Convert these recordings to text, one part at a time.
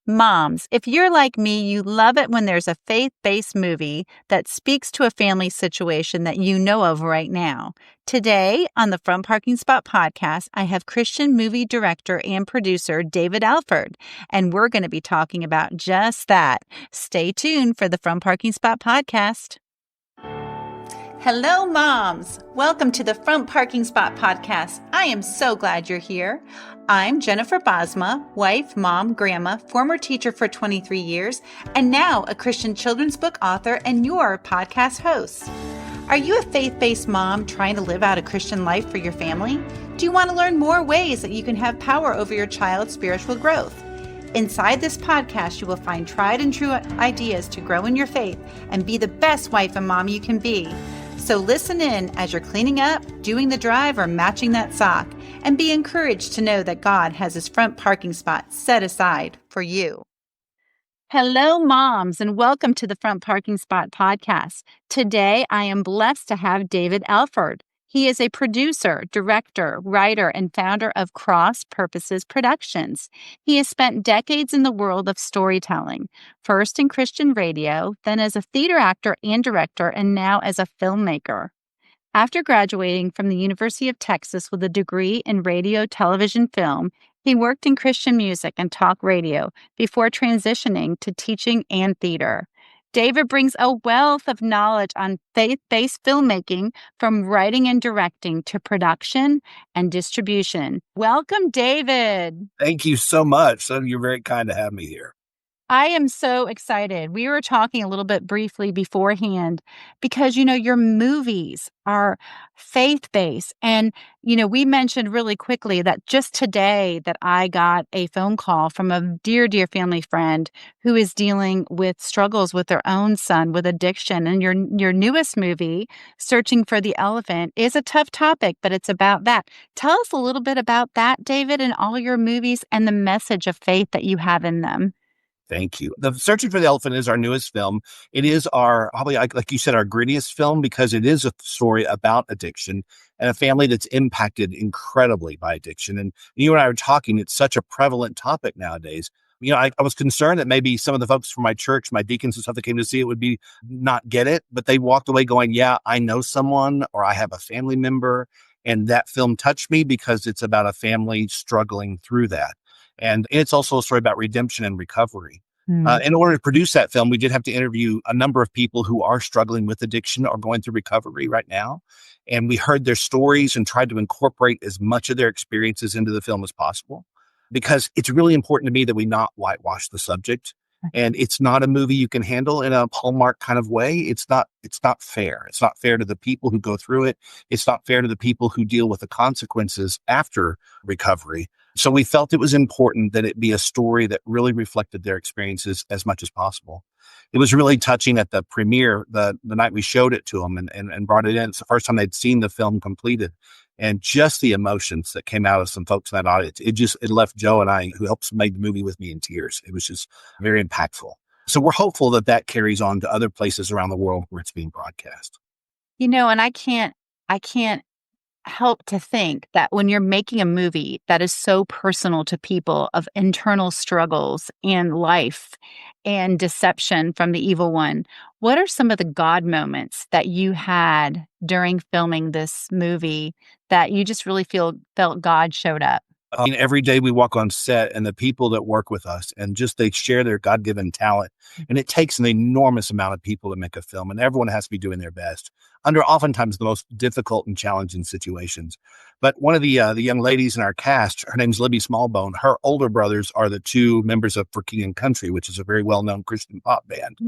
Moms, if you're like me, you love it when there's a faith-based movie that speaks to a family situation that you know of right now. Today, on the Front Parking Spot podcast, I have Christian movie director and producer David Alford, and we're going to be talking about just that. Stay tuned for the Front Parking Spot podcast. Hello, moms. Welcome to the Front Parking Spot podcast. I am so glad you're here. I'm Jennifer Bosma, wife, mom, grandma, former teacher for 23 years, and now a Christian children's book author and your podcast host. Are you a faith-based mom trying to live out a Christian life for your family? Do you want to learn more ways that you can have power over your child's spiritual growth? Inside this podcast, you will find tried and true ideas to grow in your faith and be the best wife and mom you can be. So listen in as you're cleaning up, doing the drive, or matching that sock, and be encouraged to know that God has his front parking spot set aside for you. Hello, moms, and welcome to the Front Parking Spot podcast. Today, I am blessed to have David Alford. He is a producer, director, writer, and founder of Cross Purposes Productions. He has spent decades in the world of storytelling, first in Christian radio, then as a theater actor and director, and now as a filmmaker. After graduating from the University of Texas with a degree in radio, television, film, he worked in Christian music and talk radio before transitioning to teaching and theater. David brings a wealth of knowledge on faith-based filmmaking, from writing and directing to production and distribution. Welcome, David. Thank you so much. So you're very kind to have me here. I am so excited. We were talking a little bit briefly beforehand because, your movies are faith-based. And, we mentioned really quickly that just today that I got a phone call from a dear, dear family friend who is dealing with struggles with their own son with addiction. And your newest movie, Searching for the Elephant, is a tough topic, but it's about that. Tell us a little bit about that, David, and all your movies and the message of faith that you have in them. Thank you. The Searching for the Elephant is our newest film. It is probably, like you said, our grittiest film because it is a story about addiction and a family that's impacted incredibly by addiction. And you and I were talking, it's such a prevalent topic nowadays. I was concerned that maybe some of the folks from my church, my deacons and stuff that came to see it would not get it, but they walked away going, yeah, I know someone, or I have a family member. And that film touched me because it's about a family struggling through that. And it's also a story about redemption and recovery. In order to produce that film, we did have to interview a number of people who are struggling with addiction or going through recovery right now. And we heard their stories and tried to incorporate as much of their experiences into the film as possible, because it's really important to me that we not whitewash the subject. And it's not a movie you can handle in a Hallmark kind of way. It's not fair. It's not fair to the people who go through it. It's not fair to the people who deal with the consequences after recovery. So we felt it was important that it be a story that really reflected their experiences as much as possible. It was really touching at the premiere, the night we showed it to them and brought it in. It's the first time they'd seen the film completed. And just the emotions that came out of some folks in that audience, it left Joe and I, who helps make the movie with me, in tears. It was just very impactful. So we're hopeful that carries on to other places around the world where it's being broadcast. And I can't help to think that when you're making a movie that is so personal to people, of internal struggles and life and deception from the evil one, what are some of the God moments that you had during filming this movie that you just really felt God showed up? Every day we walk on set, and the people that work with us, and just they share their God-given talent. And it takes an enormous amount of people to make a film, and everyone has to be doing their best under oftentimes the most difficult and challenging situations. But one of the young ladies in our cast, her name's Libby Smallbone. Her older brothers are the two members of For King and Country, which is a very well-known Christian pop band.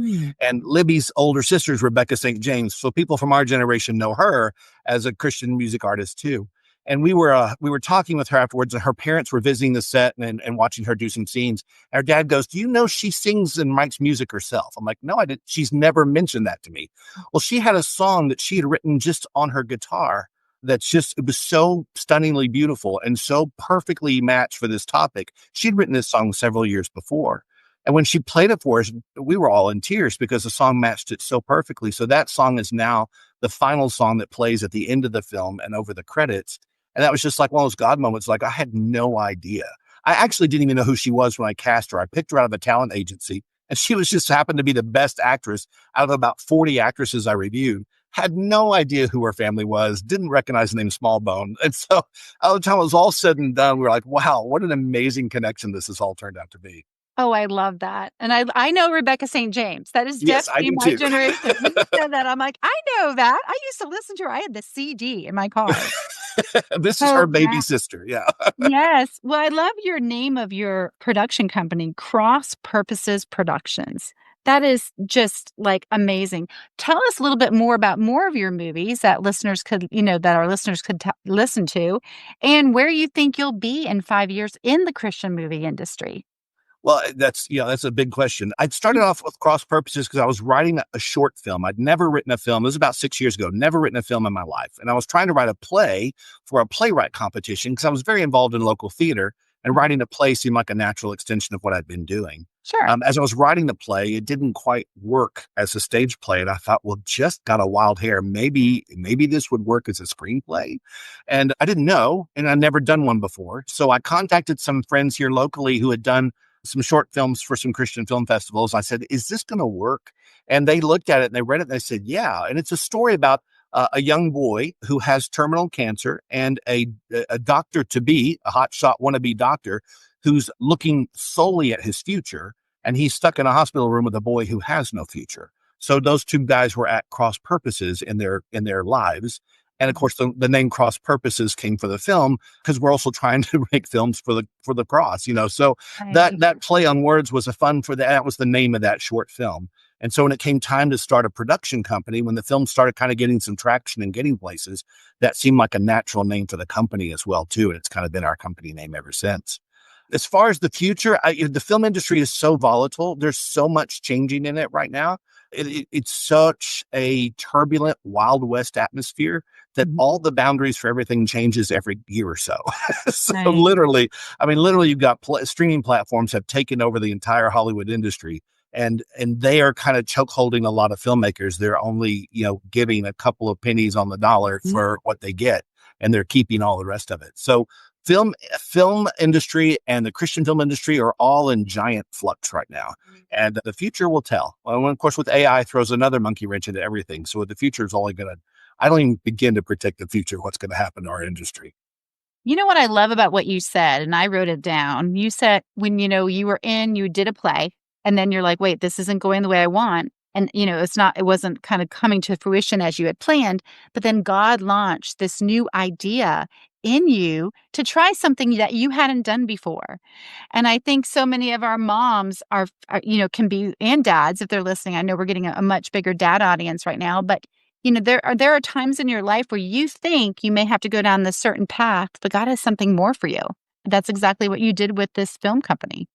And Libby's older sister is Rebecca St. James. So people from our generation know her as a Christian music artist too. And we were talking with her afterwards, and her parents were visiting the set and watching her do some scenes. And her dad goes, "Do you know she sings and writes music herself?" I'm like, "No, I didn't. She's never mentioned that to me." Well, she had a song that she had written just on her guitar it was so stunningly beautiful and so perfectly matched for this topic. She'd written this song several years before. And when she played it for us, we were all in tears because the song matched it so perfectly. So that song is now the final song that plays at the end of the film and over the credits. And that was just like one of those God moments. Like, I had no idea. I actually didn't even know who she was when I cast her. I picked her out of a talent agency, and she was just happened to be the best actress out of about 40 actresses I reviewed. Had no idea who her family was, didn't recognize the name Smallbone. And so by the time it was all said and done, we were like, wow, what an amazing connection this has all turned out to be. Oh, I love that. And I know Rebecca St. James. That is Yes, I definitely do my too. generation. When you said that, I'm like, I know that. I used to listen to her. I had the CD in my car. This is her Oh, baby yeah. sister. Yeah. Yes. Well, I love your name of your production company, Cross Purposes Productions. That is just like amazing. Tell us a little bit more about more of your movies that listeners could, that our listeners could listen to, and where you think you'll be in 5 years in the Christian movie industry. Well, that's a big question. I'd started off with cross purposes because I was writing a short film. I'd never written a film. It was about 6 years ago, never written a film in my life. And I was trying to write a play for a playwright competition because I was very involved in local theater, and writing a play seemed like a natural extension of what I'd been doing. Sure. As I was writing the play, it didn't quite work as a stage play. And I thought, well, just got a wild hair. Maybe this would work as a screenplay. And I didn't know, and I'd never done one before. So I contacted some friends here locally who had done some short films for some Christian film festivals. I said, is this going to work? And they looked at it and they read it and they said, yeah. And it's a story about a young boy who has terminal cancer and a doctor to be, a hotshot wannabe doctor who's looking solely at his future. And he's stuck in a hospital room with a boy who has no future. So those two guys were at cross purposes in their lives. And of course, the name Cross Purposes came for the film because we're also trying to make films for the cross, So Right. that play on words was a fun for that. That was the name of that short film. And so when it came time to start a production company, when the film started kind of getting some traction and getting places, that seemed like a natural name for the company as well, too. And it's kind of been our company name ever since. As far as the future, the film industry is so volatile. There's so much changing in it right now. It's such a turbulent Wild West atmosphere that all the boundaries for everything changes every year or so. So Right. literally, you've got streaming platforms have taken over the entire Hollywood industry, and they are kind of choke holding a lot of filmmakers. They're only giving a couple of pennies on the dollar for what they get, and they're keeping all the rest of it. So film industry and the Christian film industry are all in giant flux right now. And the future will tell. Well, of course, with AI throws another monkey wrench into everything. So the future is only going to, I don't even begin to predict the future, what's going to happen to our industry. You know what I love about what you said, and I wrote it down. You said when you did a play, and then you're like, wait, this isn't going the way I want. And it wasn't kind of coming to fruition as you had planned. But then God launched this new idea in you to try something that you hadn't done before. And I think so many of our moms can be, and dads, if they're listening. I know we're getting a much bigger dad audience right now, but there are times in your life where you think you may have to go down this certain path, but God has something more for you. That's exactly what you did with this film company.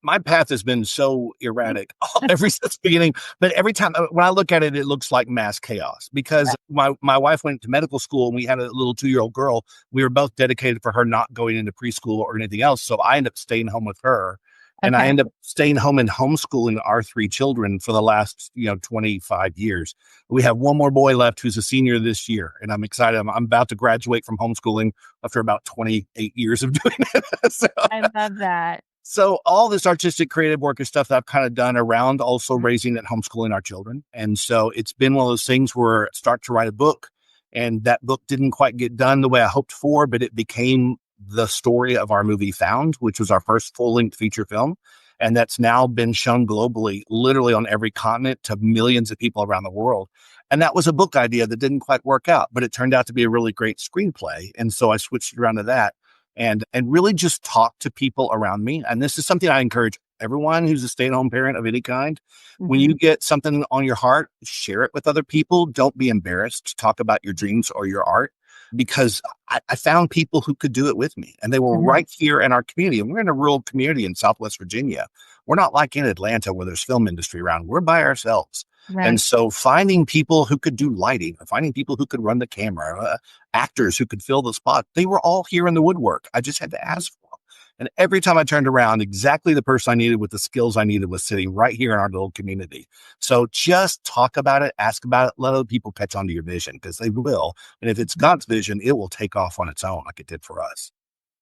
My path has been so erratic every since the beginning, but every time when I look at it, it looks like mass chaos because my wife went to medical school and we had a little 2-year-old girl. We were both dedicated for her not going into preschool or anything else. So I ended up staying home with her. And I Okay. ended up staying home and homeschooling our 3 children for the last, 25 years. We have one more boy left who's a senior this year, and I'm excited. I'm about to graduate from homeschooling after about 28 years of doing it. So, I love that. so all this artistic creative work is stuff that I've kind of done around also raising and homeschooling our children. And so it's been one of those things where I start to write a book, and that book didn't quite get done the way I hoped for, but it became the story of our movie Found, which was our first full-length feature film. And that's now been shown globally, literally on every continent to millions of people around the world. And that was a book idea that didn't quite work out, but it turned out to be a really great screenplay. And so I switched around to that and really just talk to people around me. And this is something I encourage everyone who's a stay-at-home parent of any kind. When you get something on your heart, share it with other people. Don't be embarrassed to talk about your dreams or your art, because I found people who could do it with me, and they were right here in our community. And we're in a rural community in Southwest Virginia. We're not like in Atlanta where there's film industry around. We're by ourselves. And Right. so finding people who could do lighting, finding people who could run the camera, actors who could fill the spot, they were all here in the woodwork. I just had to ask for them. And every time I turned around, exactly the person I needed with the skills I needed was sitting right here in our little community. So just talk about it, ask about it, let other people catch on to your vision, because they will. And if it's God's vision, it will take off on its own like it did for us.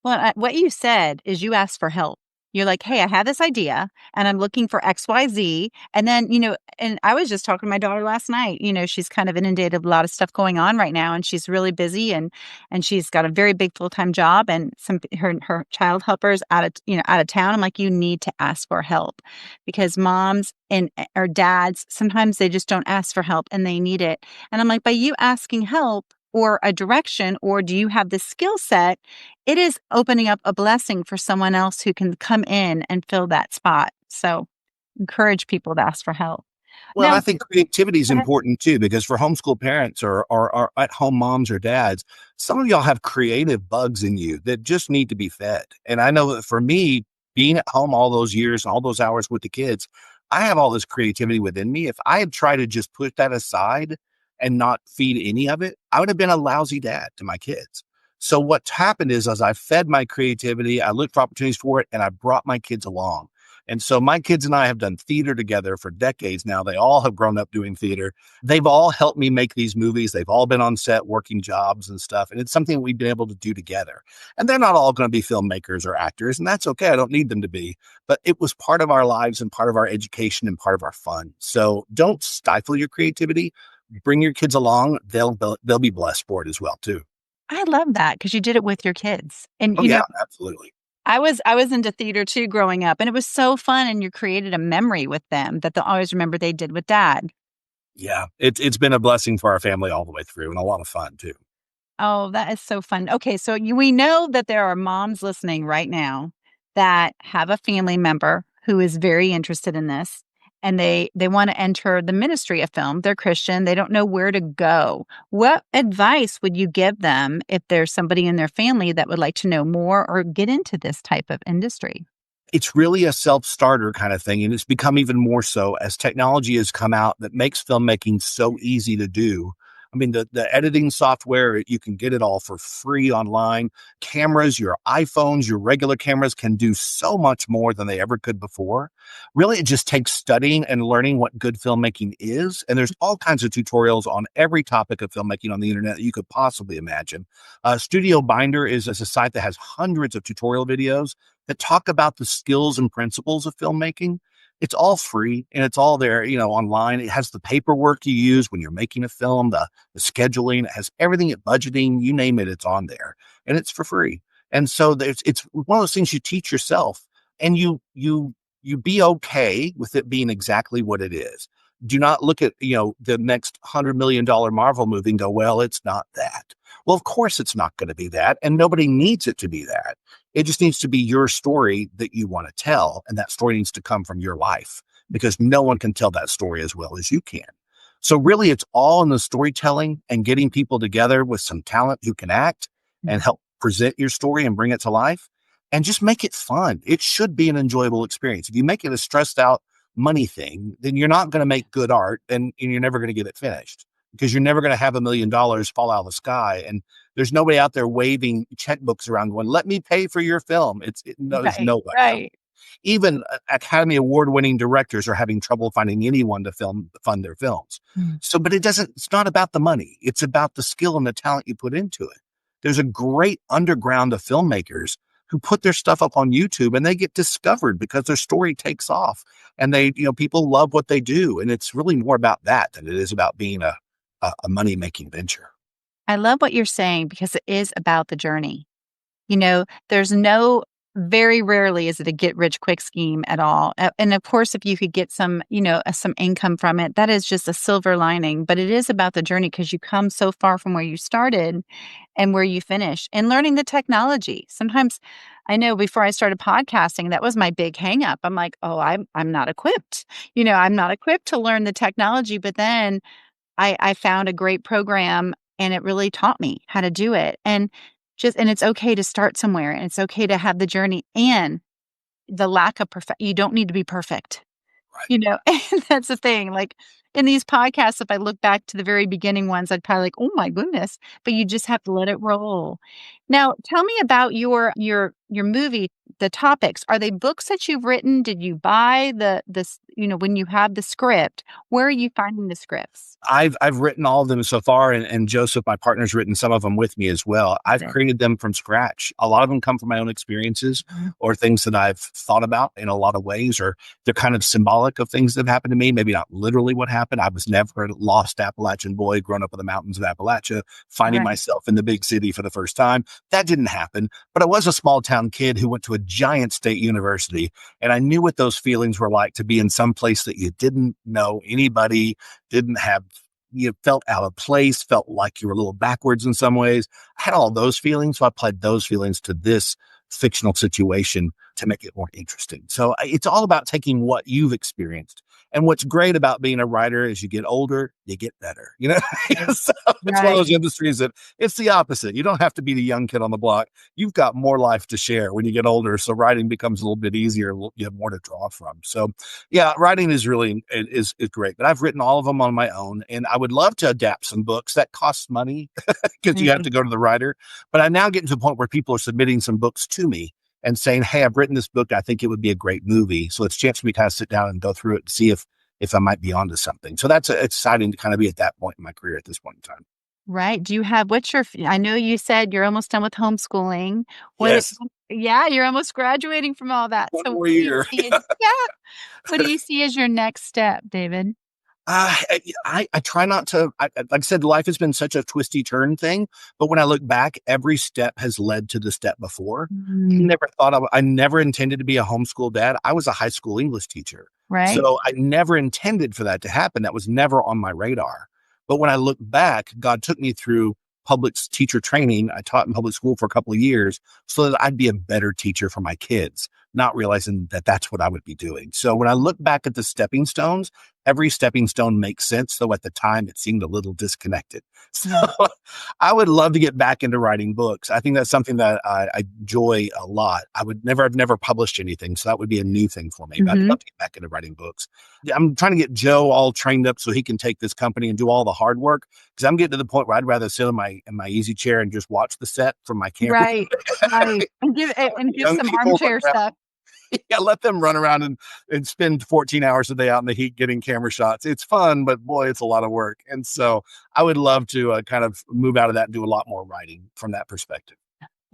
Well, what you said is you asked for help. You're like, hey, I have this idea and I'm looking for XYZ. And then, and I was just talking to my daughter last night. She's kind of inundated with a lot of stuff going on right now and she's really busy and she's got a very big full-time job and her child helpers out of town. I'm like, you need to ask for help because moms and or dads, sometimes they just don't ask for help and they need it. And I'm like, by you asking help or a direction, or do you have the skill set? It is opening up a blessing for someone else who can come in and fill that spot. So encourage people to ask for help. Well, Now, I think creativity is go ahead. important too, because for homeschool parents or at home moms or dads, some of y'all have creative bugs in you that just need to be fed. And I know that for me, being at home all those years, all those hours with the kids, I have all this creativity within me. If I had tried to just put that aside and not feed any of it, I would have been a lousy dad to my kids. So what's happened is as I fed my creativity, I looked for opportunities for it and I brought my kids along. And so my kids and I have done theater together for decades now. They all have grown up doing theater. They've all helped me make these movies. They've all been on set working jobs and stuff. And it's something we've been able to do together. And they're not all going to be filmmakers or actors, and that's okay. I don't need them to be. But it was part of our lives and part of our education and part of our fun. So don't stifle your creativity. Bring your kids along. They'll be blessed for it as well too. I love that because you did it with your kids. And Oh yeah, absolutely. I was into theater too growing up and it was so fun and you created a memory with them that they'll always remember they did with dad. Yeah, it's been a blessing for our family all the way through and a lot of fun too. Oh, that is so fun. Okay, so we know that there are moms listening right now that have a family member who is very interested in this and they want to enter the ministry of film. They're Christian, they don't know where to go. What advice would you give them if there's somebody in their family that would like to know more or get into this type of industry? It's really a self-starter kind of thing, and it's become even more so as technology has come out that makes filmmaking so easy to do. I mean, the editing software, you can get it all for free online. Cameras, your iPhones, your regular cameras can do so much more than they ever could before. Really, it just takes studying and learning what good filmmaking is. And there's all kinds of tutorials on every topic of filmmaking on the internet that you could possibly imagine. Studio Binder is a site that has hundreds of tutorial videos that talk about the skills and principles of filmmaking. It's all free and it's all there, online. It has the paperwork you use when you're making a film, the scheduling, it has everything at budgeting, you name it, it's on there and it's for free. And so it's one of those things you teach yourself and you be okay with it being exactly what it is. Do not look at, the next $100 million Marvel movie and go, well, it's not that. Well, of course it's not going to be that. And nobody needs it to be that. It just needs to be your story that you want to tell. And that story needs to come from your life because no one can tell that story as well as you can. So really it's all in the storytelling and getting people together with some talent who can act and help present your story and bring it to life and just make it fun. It should be an enjoyable experience. If you make it a stressed out money thing, then you're not going to make good art and you're never going to get it finished because you're never going to have $1 million fall out of the sky. And there's nobody out there waving checkbooks around going, let me pay for your film. No, there's Right, nobody out. right. Even Academy Award winning directors are having trouble finding anyone to fund their films. Mm. So, but it's not about the money. It's about the skill and the talent you put into it. There's a great underground of filmmakers who put their stuff up on YouTube and they get discovered because their story takes off and people love what they do. And it's really more about that than it is about being a money making venture. I love what you're saying because it is about the journey. There's very rarely is it a get rich quick scheme at all. And of course, if you could get some income from it, that is just a silver lining. But it is about the journey because you come so far from where you started and where you finish and learning the technology. Sometimes I know before I started podcasting, that was my big hang up. I'm like, oh, I'm not equipped. I'm not equipped to learn the technology. But then I found a great program and it really taught me how to do it. And it's okay to start somewhere and it's okay to have the journey and the lack of perfect. You don't need to be perfect, Right. and that's the thing. Like in these podcasts, if I look back to the very beginning ones, I'd probably like, oh my goodness, but you just have to let it roll. Now, tell me about your movie, the topics. Are they books that you've written? Did you buy when you have the script, where are you finding the scripts? I've written all of them so far, and Joseph, my partner's written some of them with me as well. I've It. created them from scratch. A lot of them come from my own experiences Mhm. or things that I've thought about in a lot of ways, or they're kind of symbolic of things that have happened to me. Maybe not literally what happened. I was never a lost Appalachian boy growing up in the mountains of Appalachia, finding Right. myself in the big city for the first time. That didn't happen. But I was a small town kid who went to a giant state university, and I knew what those feelings were like to be in some place that you didn't know anybody, didn't have, you felt out of place, felt like you were a little backwards in some ways. I had all those feelings. So I applied those feelings to this fictional situation to make it more interesting. So it's all about taking what you've experienced. And what's great about being a writer is you get older, you get better. Right. So it's one of Right. those industries that it's the opposite. You don't have to be the young kid on the block. You've got more life to share when you get older. So writing becomes a little bit easier. You have more to draw from. So yeah, writing is really is great. But I've written all of them on my own, and I would love to adapt some books. That costs money because you have Mhm. to go to the writer. But I now get to the point where people are submitting some books to me and saying, "Hey, I've written this book. I think it would be a great movie." So it's a chance for me to kind of sit down and go through it and see if I might be onto something. So that's exciting to kind of be at that point in my career at this point in time. Right. Do you have what's your I know you said you're almost done with homeschooling. What Yes, Yeah, you're almost graduating from all that. one So more what do you year. see as Yeah, what do you see as your next step, David? I try not to. Like I said, life has been such a twisty turn thing. But when I look back, every step has led to the step before. Mm, I never intended to be a homeschool dad. I was a high school English teacher. right? So I never intended for that to happen. That was never on my radar. But when I look back, God took me through public teacher training. I taught in public school for a couple of years so that I'd be a better teacher for my kids, not realizing that that's what I would be doing. So when I look back at the stepping stones, every stepping stone makes sense, though at the time it seemed a little disconnected. Right. So I would love to get back into writing books. I think that's something that I enjoy a lot. I've never published anything, so that would be a new thing for me. But I'd Mhm. love to get back into writing books. I'm trying to get Joe all trained up so he can take this company and do all the hard work. Because I'm getting to the point where I'd rather sit in my easy chair and just watch the set from my camera. Right. Right. And give Young some people run armchair around. stuff. Yeah, let them run around and spend 14 hours a day out in the heat getting camera shots. It's fun, but boy, it's a lot of work. And so I would love to kind of move out of that and do a lot more writing from that perspective.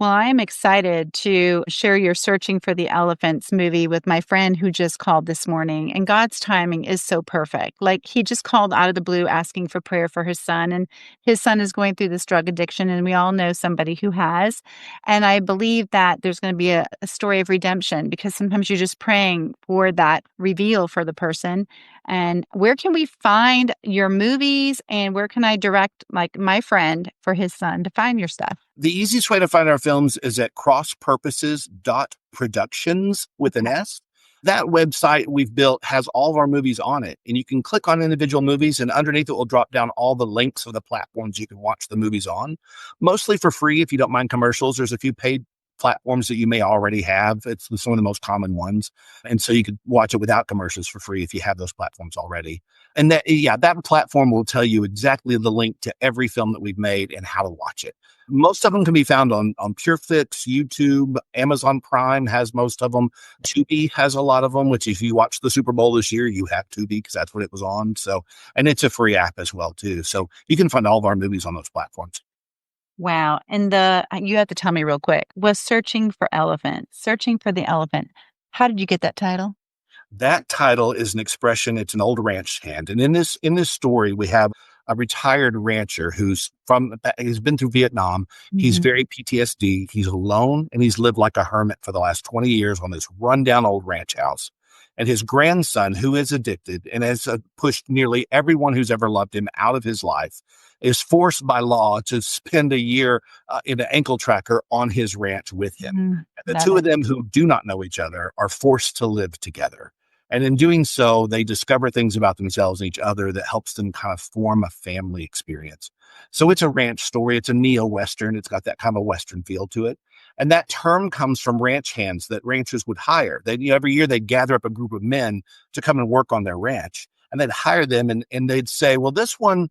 Well, I am excited to share your Searching for the Elephants movie with my friend who just called this morning. And God's timing is so perfect. Like, he just called out of the blue asking for prayer for his son. And his son is going through this drug addiction. And we all know somebody who has. And I believe that there's going to be a story of redemption because sometimes you're just praying for that reveal for the person. And where can we find your movies? And where can I direct, like, my friend for his son to find your stuff? The easiest way to find our films is at crosspurposes.productions with an S. That website we've built has all of our movies on it, and you can click on individual movies, and underneath it will drop down all the links of the platforms you can watch the movies on, mostly for free if you don't mind commercials. There's a few paid platforms that you may already have. It's some of the most common ones. And so you could watch it without commercials for free if you have those platforms already. And that platform will tell you exactly the link to every film that we've made and how to watch it. Most of them can be found on PureFlix, YouTube, Amazon Prime has most of them. Tubi has a lot of them, which if you watch the Super Bowl this year, you have Tubi because that's what it was on. So, and it's a free app as well too. So you can find all of our movies on those platforms. Wow. And you have to tell me real quick, was Searching for the Elephant. How did you get that title? That title is an expression. It's an old ranch hand, and in this story, we have a retired rancher he's been through Vietnam. He's Mhm. very PTSD. He's alone, and he's lived like a hermit for the last 20 years on this rundown old ranch house. And his grandson, who is addicted and has pushed nearly everyone who's ever loved him out of his life, is forced by law to spend a year in an ankle tracker on his ranch with him. Mm, And the love two of it. them who do not know each other are forced to live together. And in doing so, they discover things about themselves and each other that helps them kind of form a family experience. So it's a ranch story. It's a neo-Western. It's got that kind of a Western feel to it. And that term comes from ranch hands that ranchers would hire. Every year they'd gather up a group of men to come and work on their ranch. and they'd hire them and they'd say, well, this one's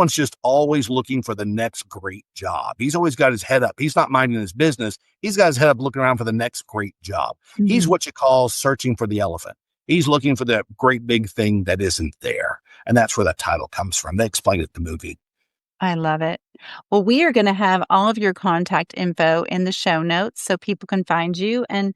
just always looking for the next great job. He's always got his head up. He's not minding his business. He's got his head up looking around for the next great job. He's what you call searching for the elephant. He's looking for the great big thing that isn't there. And that's where that title comes from. They explain it in the movie. I love it. Well, we are going to have all of your contact info in the show notes so people can find you and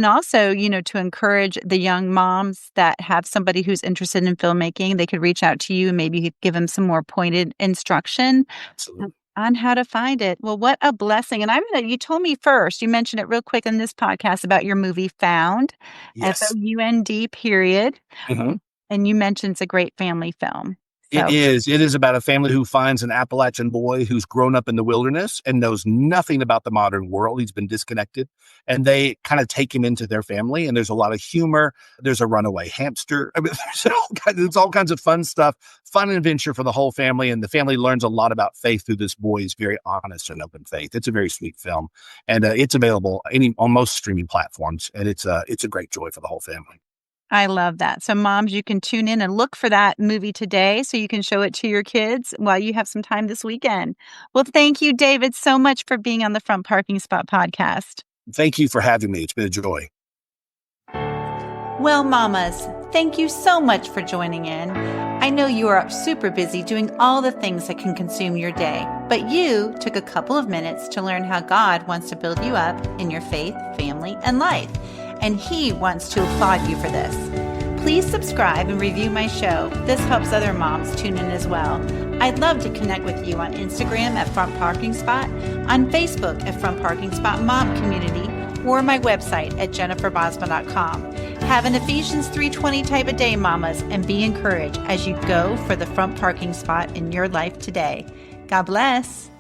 also, to encourage the young moms that have somebody who's interested in filmmaking, they could reach out to you and maybe you could give them some more pointed instruction Absolutely. on how to find it. Well, what a blessing. And you told me first, you mentioned it real quick in this podcast about your movie Found, Yes. FOUND period. Mhm. And you mentioned it's a great family film. It So is. It is about a family who finds an Appalachian boy who's grown up in the wilderness and knows nothing about the modern world. He's been disconnected, and they kind of take him into there's family. And there's a lot of humor. There's a runaway hamster. I mean, there's all kinds of fun stuff, fun adventure for the whole family. And the family learns a lot about faith through this boy's very honest and open faith. It's a very sweet film, and it's available on most streaming platforms. And it's a great joy for the whole family. I love that. So moms, you can tune in and look for that movie today so you can show it to your kids while you have some time this weekend. Well, thank you, David, so much for being on the Front Parking Spot podcast. Thank you for having me. It's been a joy. Well, mamas, thank you so much for joining in. I know you are super busy doing all the things that can consume your day, but you took a couple of minutes to learn how God wants to build you up in your faith, family, and life. And He wants to applaud you for this. Please subscribe and review my show. This helps other moms tune in as well. I'd love to connect with you on Instagram at Front Parking Spot, on Facebook at Front Parking Spot Mom Community, or my website at jenniferbosma.com. Have an Ephesians 3:20 type of day, mamas, and be encouraged as you go for the front parking spot in your life today. God bless.